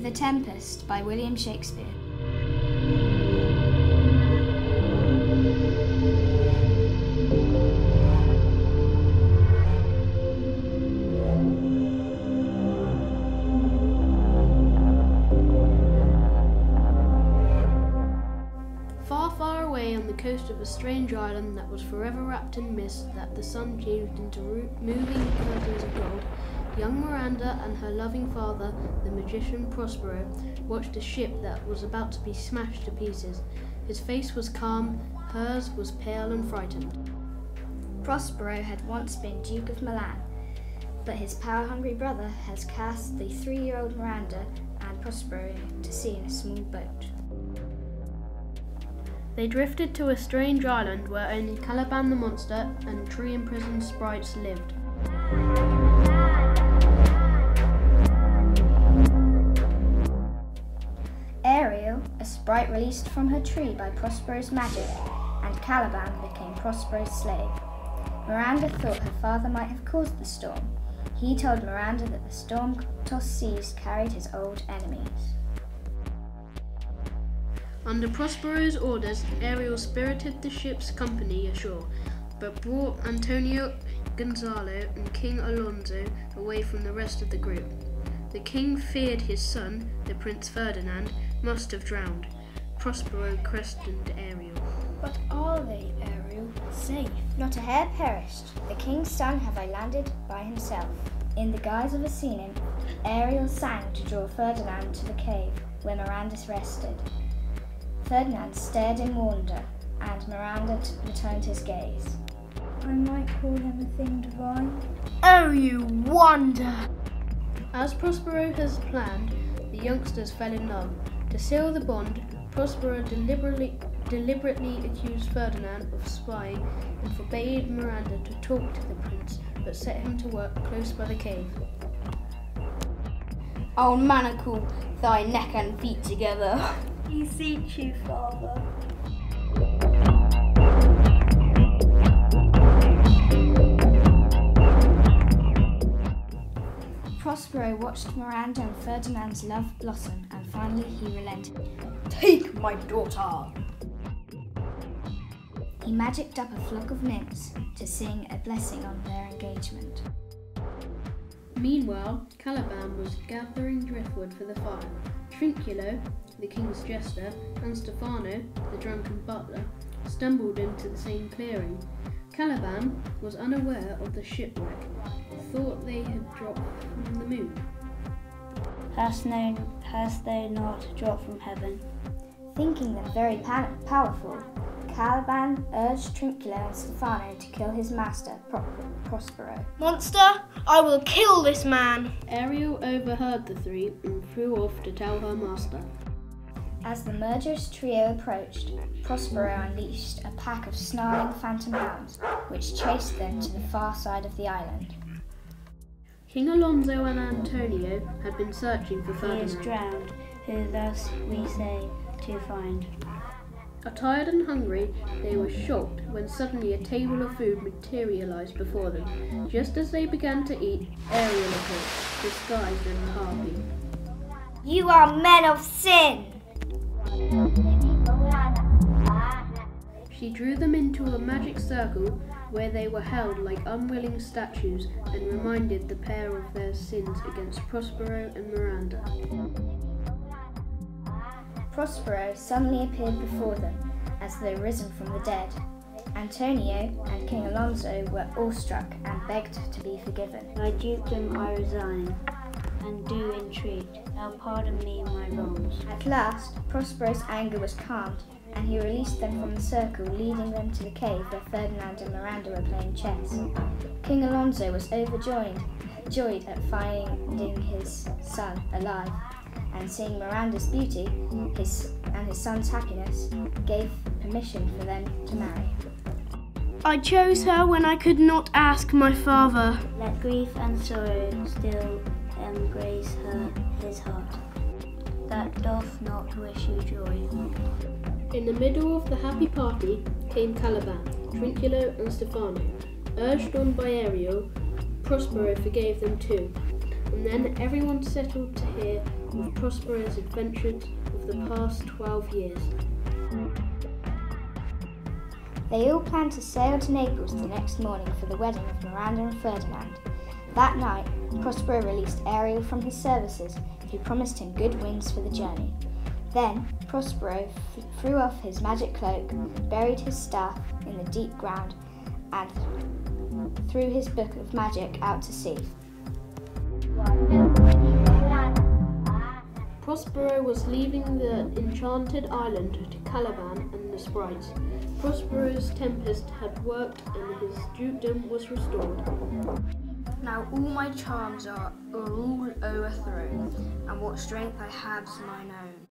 The Tempest by William Shakespeare. Far, far away on the coast of a strange island that was forever wrapped in mist that the sun changed into moving curtains of gold, young Miranda and her loving father, the magician Prospero, watched a ship that was about to be smashed to pieces. His face was calm, hers was pale and frightened. Prospero had once been Duke of Milan, but his power-hungry brother has cast the 3-year-old Miranda and Prospero to sea in a small boat. They drifted to a strange island where only Caliban the monster and tree-imprisoned sprites lived. Ariel, a sprite released from her tree by Prospero's magic, and Caliban became Prospero's slave. Miranda thought her father might have caused the storm. He told Miranda that the storm-tossed seas carried his old enemies. Under Prospero's orders, Ariel spirited the ship's company ashore, but brought Antonio, Gonzalo, and King Alonso away from the rest of the group. The king feared his son, the Prince Ferdinand, must have drowned. Prospero questioned Ariel. But are they, Ariel, safe? Not a hair perished. The king's son have I landed by himself. In the guise of a sea nymph, Ariel sang to draw Ferdinand to the cave where Miranda rested. Ferdinand stared in wonder, and Miranda returned his gaze. I might call him a thing divine. Oh, you wonder! As Prospero has planned, the youngsters fell in love. To seal the bond, Prospero deliberately accused Ferdinand of spying and forbade Miranda to talk to the prince, but set him to work close by the cave. I'll manacle thy neck and feet together. Beseech you, father. Prospero watched Miranda and Ferdinand's love blossom, and finally he relented. Take my daughter! He magicked up a flock of nymphs to sing a blessing on their engagement. Meanwhile, Caliban was gathering driftwood for the fire. Trinculo, the king's jester, and Stefano, the drunken butler, stumbled into the same clearing. Caliban was unaware of the shipwreck, thought they had dropped from the moon. Hast thou not dropped from heaven? Thinking them very powerful, Caliban urged Trinculo and Stefano to kill his master, Prospero. Monster, I will kill this man! Ariel overheard the three and flew off to tell her master. As the murderous trio approached, Prospero unleashed a pack of snarling phantom hounds, which chased them to the far side of the island. King Alonso and Antonio had been searching for Ferdinand. He is drowned, who thus we say to find. Tired and hungry, they were shocked when suddenly a table of food materialized before them. Just as they began to eat, Ariel appeared, disguised as a harpy. You are men of sin! She drew them into a magic circle where they were held like unwilling statues and reminded the pair of their sins against Prospero and Miranda. Prospero suddenly appeared before them as though risen from the dead. Antonio and King Alonso were awestruck and begged to be forgiven. My dukedom I resign, and do entreat thou pardon me my wrongs. At last, Prospero's anger was calmed, and he released them from the circle, leading them to the cave where Ferdinand and Miranda were playing chess. King Alonso was overjoyed at finding his son alive, and seeing Miranda's beauty and his son's happiness, gave permission for them to marry. I chose her when I could not ask my father. Let grief and sorrow still embrace his heart, that doth not wish you joy. In the middle of the happy party came Caliban, Trinculo and Stefano. Urged on by Ariel, Prospero forgave them too, and then everyone settled to hear of Prospero's adventures of the past 12 years. They all planned to sail to Naples the next morning for the wedding of Miranda and Ferdinand. That night, Prospero released Ariel from his services, who promised him good winds for the journey. Then, Prospero threw off his magic cloak, buried his staff in the deep ground, and threw his book of magic out to sea. Prospero was leaving the enchanted island to Caliban and the sprites. Prospero's Tempest had worked and his dukedom was restored. Now all my charms are all overthrown, and what strength I had's mine own.